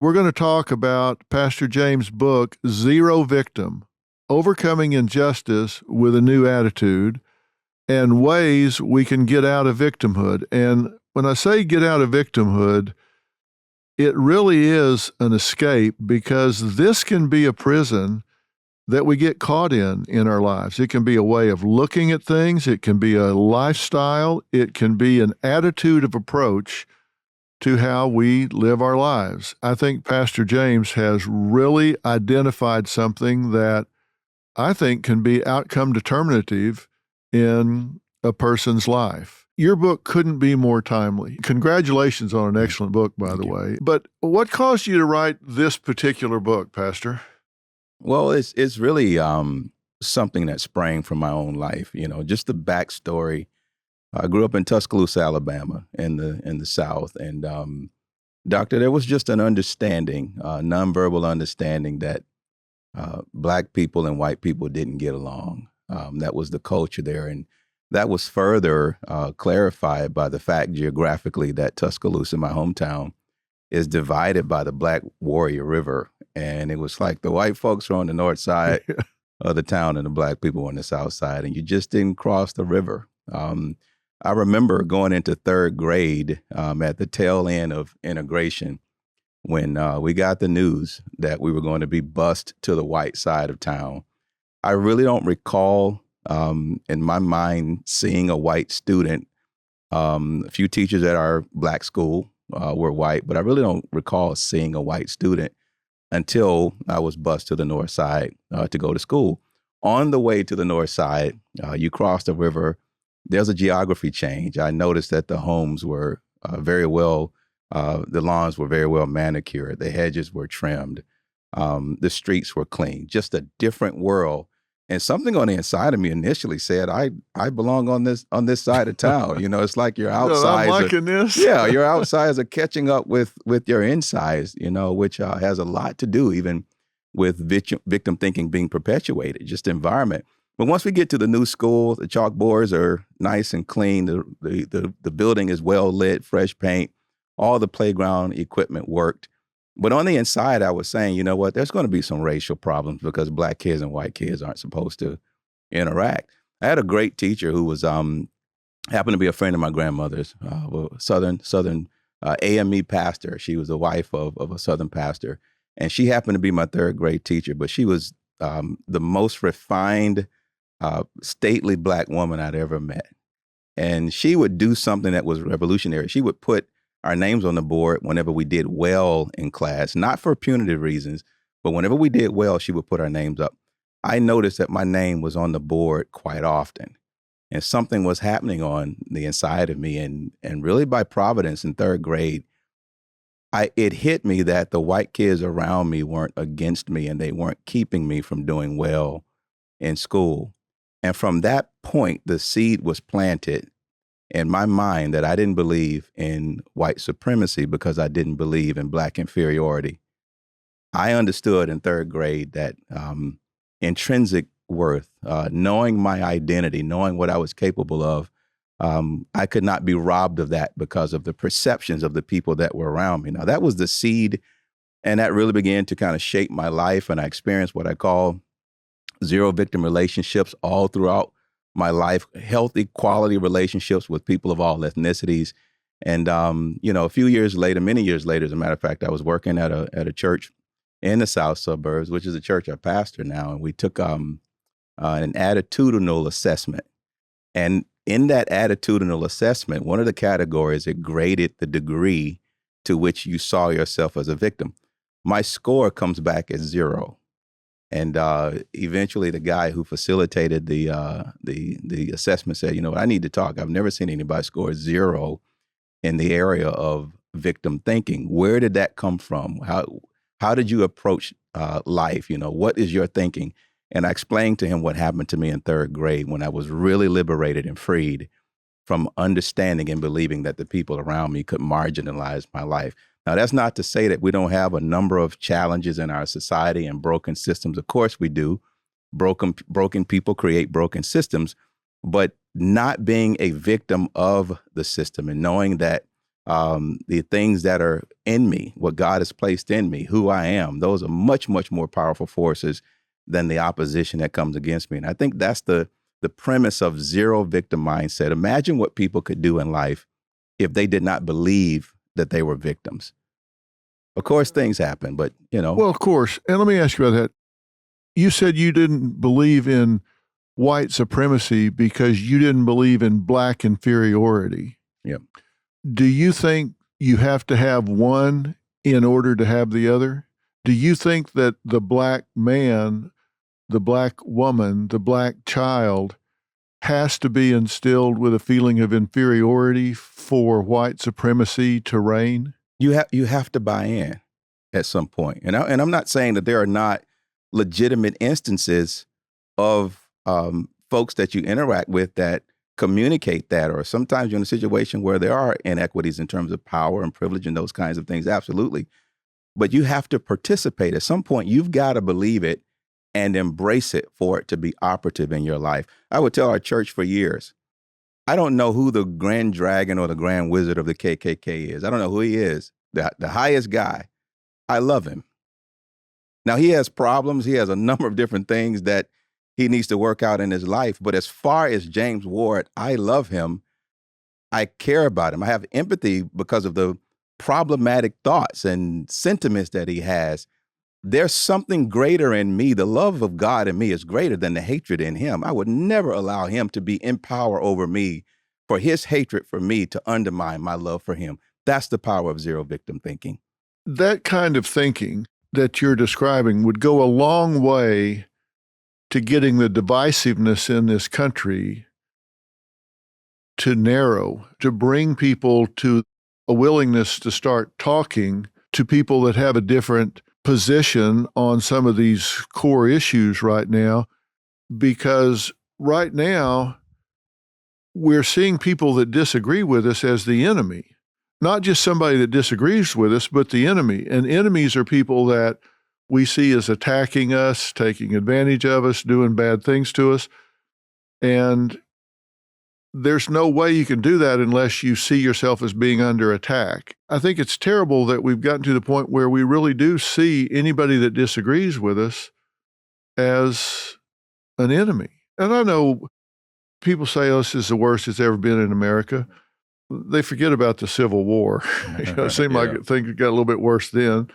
We're going to talk about Pastor James' book, Zero Victim: Overcoming Injustice with a New Attitude, and ways we can get out of victimhood. And when I say get out of victimhood, it really is an escape, because this can be a prison that we get caught in our lives. It can be a way of looking at things. It can be a lifestyle. It can be an attitude of approach to how we live our lives. I think Pastor James has really identified something that I think can be outcome determinative in a person's life. Your book couldn't be more timely. Congratulations on an excellent book, by the way. But what caused you to write this particular book, Pastor? Well, it's really something that sprang from my own life. You know, just the backstory. I grew up in Tuscaloosa, Alabama, in the South, and Doctor, there was just an understanding, nonverbal understanding that Black people and white people didn't get along. That was the culture there, and that was further clarified by the fact geographically that Tuscaloosa, my hometown, is divided by the Black Warrior River. And it was like the white folks were on the north side of the town and the Black people were on the south side, and you just didn't cross the river. I remember going into third grade at the tail end of integration when we got the news that we were going to be bused to the white side of town. I really don't recall in my mind seeing a white student. A few teachers at our Black school were white, but I really don't recall seeing a white student until I was bused to the north side to go to school. On the way to the north side, you cross the river. There's a geography change. I noticed that the homes were very well, the lawns were very well manicured. The hedges were trimmed. The streets were clean. Just a different world. And something on the inside of me initially said, I belong on this side of town. You know, it's like your outsides. I'm liking this. Yeah, your outsides are catching up with your insides, you know, which has a lot to do even with victim thinking being perpetuated, just environment. But once we get to the new school, the chalkboards are nice and clean. The building is well lit, fresh paint. All the playground equipment worked. But on the inside, I was saying, you know what, there's going to be some racial problems because Black kids and white kids aren't supposed to interact. I had a great teacher who was happened to be a friend of my grandmother's, Southern AME pastor. She was the wife of a Southern pastor. And she happened to be my third grade teacher, but she was the most refined, stately Black woman I'd ever met. And she would do something that was revolutionary. She would put our names on the board whenever we did well in class, not for punitive reasons, but whenever we did well, she would put our names up. I noticed that my name was on the board quite often, and something was happening on the inside of me. And really by providence in third grade, it hit me that the white kids around me weren't against me and they weren't keeping me from doing well in school. And from that point, the seed was planted in my mind that I didn't believe in white supremacy because I didn't believe in Black inferiority. I understood in third grade that intrinsic worth, knowing my identity, knowing what I was capable of, I could not be robbed of that because of the perceptions of the people that were around me. Now, that was the seed, and that really began to kind of shape my life, and I experienced what I call zero victim relationships all throughout my life, healthy, quality relationships with people of all ethnicities. And, you know, a few years later, many years later, as a matter of fact, I was working at a church in the South suburbs, which is a church I pastor now. And we took an attitudinal assessment. And in that attitudinal assessment, one of the categories, it graded the degree to which you saw yourself as a victim. My score comes back as 0. And eventually the guy who facilitated the assessment said, you know, I need to talk. I've never seen anybody score 0 in the area of victim thinking. Where did that come from? How did you approach life? You know, what is your thinking? And I explained to him what happened to me in third grade when I was really liberated and freed from understanding and believing that the people around me could marginalize my life. Now, that's not to say that we don't have a number of challenges in our society and broken systems. Of course we do. Broken people create broken systems, but not being a victim of the system and knowing that the things that are in me, what God has placed in me, who I am, those are much, much more powerful forces than the opposition that comes against me. And I think that's the premise of zero victim mindset. Imagine what people could do in life if they did not believe that they were victims. Of course, things happen, but Well, of course. And let me ask you about that. You said you didn't believe in white supremacy because you didn't believe in black inferiority. Yep. Do you think you have to have one in order to have the other? Do you think that the black man, the black woman, the black child has to be instilled with a feeling of inferiority for white supremacy to reign? You have to buy in at some point. And I'm not saying that there are not legitimate instances of folks that you interact with that communicate that, or sometimes you're in a situation where there are inequities in terms of power and privilege and those kinds of things. Absolutely. But you have to participate. At some point, you've got to believe it and embrace it for it to be operative in your life. I would tell our church for years, I don't know who the grand dragon or the grand wizard of the KKK is. I don't know who he is, the highest guy. I love him. Now, he has problems. He has a number of different things that he needs to work out in his life. But as far as James Ward, I love him. I care about him. I have empathy because of the problematic thoughts and sentiments that he has. There's something greater in me. The love of God in me is greater than the hatred in him. I would never allow him to be in power over me, for his hatred for me to undermine my love for him. That's the power of zero victim thinking. That kind of thinking that you're describing would go a long way to getting the divisiveness in this country to narrow, to bring people to a willingness to start talking to people that have a different position on some of these core issues right now. Because right now, we're seeing people that disagree with us as the enemy. Not just somebody that disagrees with us, but the enemy. And enemies are people that we see as attacking us, taking advantage of us, doing bad things to us. And there's no way you can do that unless you see yourself as being under attack. I think it's terrible that we've gotten to the point where we really do see anybody that disagrees with us as an enemy. And I know people say, oh, this is the worst it's ever been in America. They forget about the Civil War. It seemed like things got a little bit worse then.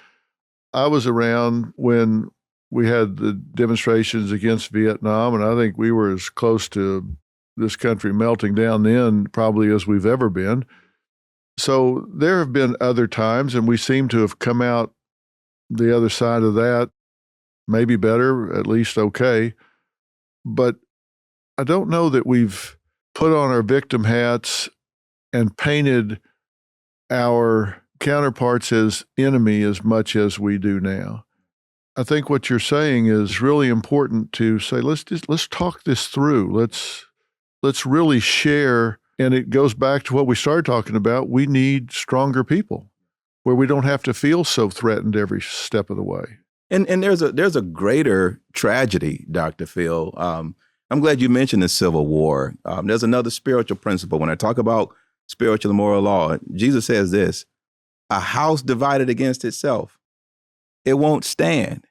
I was around when we had the demonstrations against Vietnam, and I think we were as close to this country melting down then probably as we've ever been. So there have been other times, and we seem to have come out the other side of that, maybe better, at least okay. But I don't know that we've put on our victim hats and painted our counterparts as enemy as much as we do now. I think what you're saying is really important to say, let's talk this through. Let's really share. And it goes back to what we started talking about. We need stronger people where we don't have to feel so threatened every step of the way. And there's a greater tragedy, Dr. Phil. I'm glad you mentioned the Civil War. There's another spiritual principle. When I talk about spiritual and moral law, Jesus says this: a house divided against itself, it won't stand.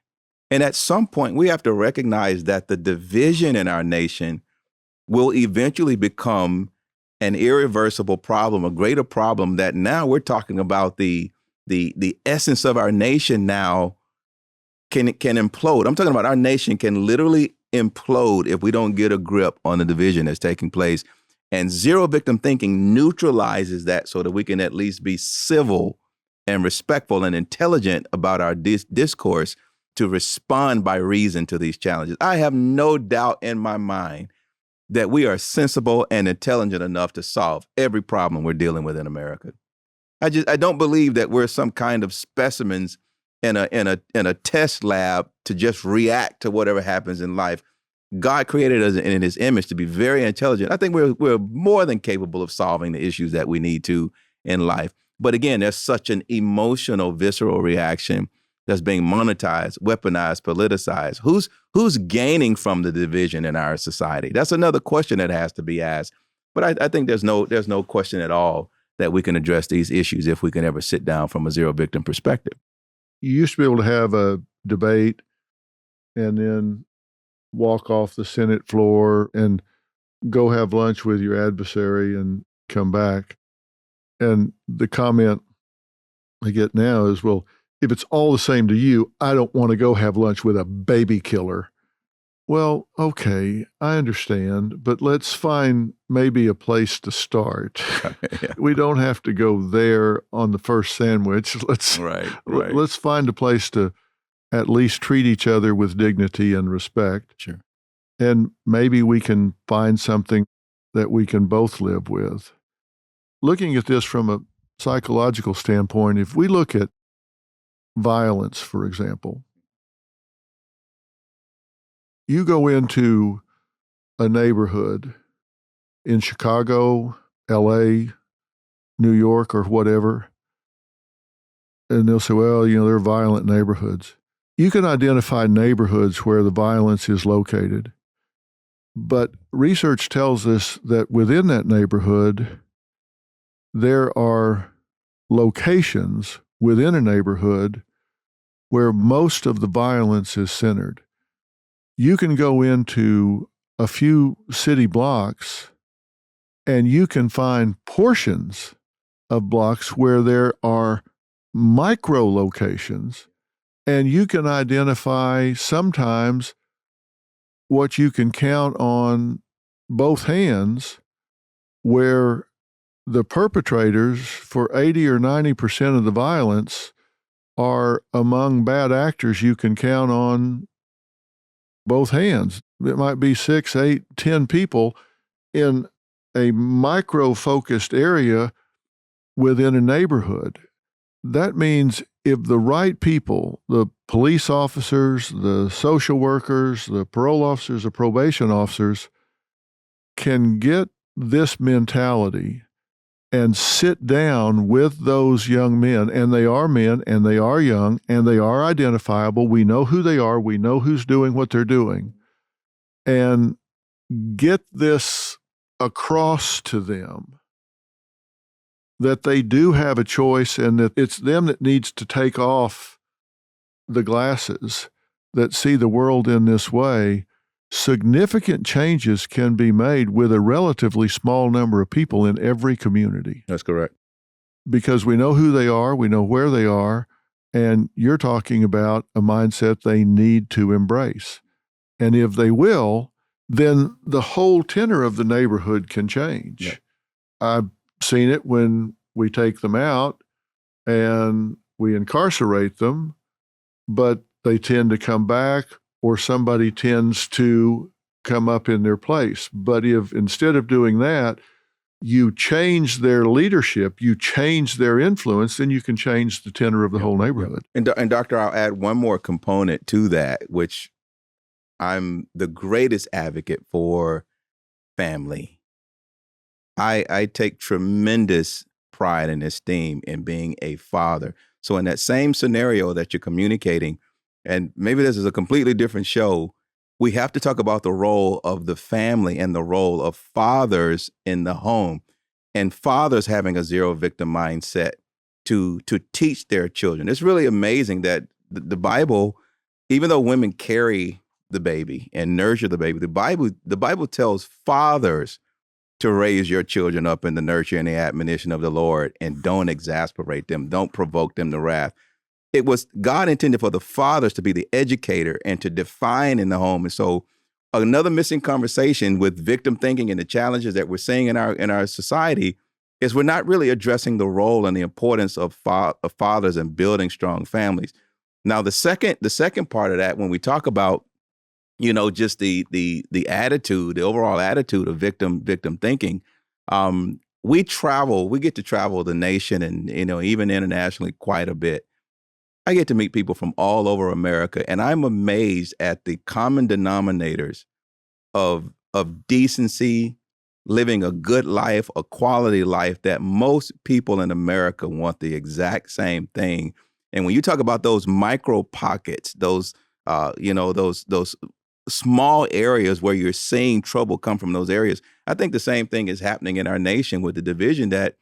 And at some point, we have to recognize that the division in our nation will eventually become an irreversible problem, a greater problem that now we're talking about the essence of our nation now can implode. I'm talking about our nation can literally implode if we don't get a grip on the division that's taking place. And zero victim thinking neutralizes that so that we can at least be civil and respectful and intelligent about our discourse to respond by reason to these challenges. I have no doubt in my mind that we are sensible and intelligent enough to solve every problem we're dealing with in America. I don't believe that we're some kind of specimens in a test lab to just react to whatever happens in life. God created us in his image to be very intelligent. I think we're more than capable of solving the issues that we need to in life. But again, there's such an emotional, visceral reaction that's being monetized, weaponized, politicized. Who's gaining from the division in our society? That's another question that has to be asked. But I think there's no question at all that we can address these issues if we can ever sit down from a zero victim perspective. You used to be able to have a debate and then walk off the Senate floor and go have lunch with your adversary and come back. And the comment I get now is, well, if it's all the same to you, I don't want to go have lunch with a baby killer. Well, okay, I understand, but let's find maybe a place to start. Yeah. We don't have to go there on the first sandwich. Let's find a place to at least treat each other with dignity and respect. Sure. And maybe we can find something that we can both live with. Looking at this from a psychological standpoint, if we look at violence, for example, you go into a neighborhood in Chicago, LA, New York, or whatever, and they'll say, well, they're violent neighborhoods. You can identify neighborhoods where the violence is located, but research tells us that within that neighborhood, there are locations within a neighborhood where most of the violence is centered. You can go into a few city blocks and you can find portions of blocks where there are micro locations, and you can identify sometimes what you can count on both hands where the perpetrators for 80 or 90% of the violence are among bad actors you can count on both hands. It might be 6, 8, 10 people in a micro-focused area within a neighborhood. That means if the right people, the police officers, the social workers, the parole officers, the probation officers, can get this mentality and sit down with those young men, and they are men, and they are young, and they are identifiable. We know who they are. We know who's doing what they're doing. And get this across to them that they do have a choice and that it's them that needs to take off the glasses that see the world in this way. Significant changes can be made with a relatively small number of people in every community. That's correct. Because we know who they are, we know where they are, and you're talking about a mindset they need to embrace. And if they will, then the whole tenor of the neighborhood can change. Yeah. I've seen it when we take them out and we incarcerate them, but they tend to come back, or somebody tends to come up in their place. But if instead of doing that, you change their leadership, you change their influence, then you can change the tenor of the whole neighborhood. And Doctor, I'll add one more component to that, which I'm the greatest advocate for: family. I take tremendous pride and esteem in being a father. So in that same scenario that you're communicating, and maybe this is a completely different show, we have to talk about the role of the family and the role of fathers in the home, and fathers having a zero victim mindset to teach their children. It's really amazing that the Bible, even though women carry the baby and nurture the baby, the Bible tells fathers to raise your children up in the nurture and the admonition of the Lord, and don't exasperate them, don't provoke them to wrath. It was God intended for the fathers to be the educator and to define in the home. And so another missing conversation with victim thinking and the challenges that we're seeing in our society is we're not really addressing the role and the importance of fathers in building strong families. Now, the second part of that, when we talk about, just the attitude, the overall attitude of victim thinking, we get to travel the nation and, even internationally quite a bit. I get to meet people from all over America, and I'm amazed at the common denominators of decency, living a good life, a quality life, that most people in America want the exact same thing. And when you talk about those micro pockets, those small areas where you're seeing trouble come from those areas, I think the same thing is happening in our nation with the division, that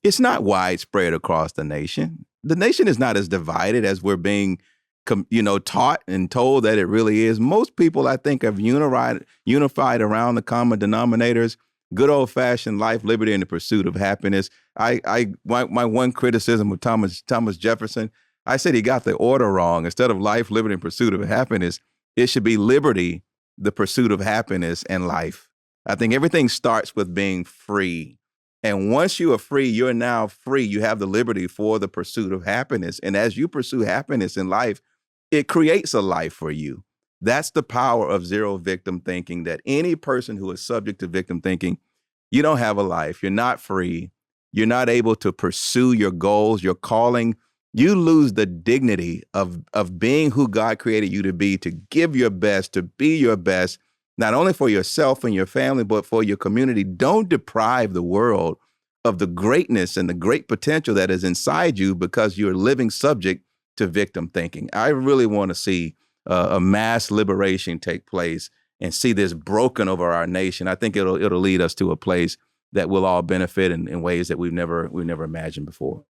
It's not widespread across the nation. The nation is not as divided as we're being taught and told that it really is. Most people, I think, have unified around the common denominators, good old-fashioned life, liberty, and the pursuit of happiness. My one criticism of Thomas Jefferson, I said he got the order wrong. Instead of life, liberty, and pursuit of happiness, it should be liberty, the pursuit of happiness, and life. I think everything starts with being free. And once you are free, you're now free. You have the liberty for the pursuit of happiness. And as you pursue happiness in life, it creates a life for you. That's the power of zero victim thinking, that any person who is subject to victim thinking, you don't have a life. You're not free. You're not able to pursue your goals, your calling. You lose the dignity of being who God created you to be, to give your best, to be your best, not only for yourself and your family, but for your community. Don't deprive the world of the greatness and the great potential that is inside you because you're living subject to victim thinking. I really want to see a mass liberation take place and see this broken over our nation. I think it'll lead us to a place that we'll all benefit in ways that we've never imagined before.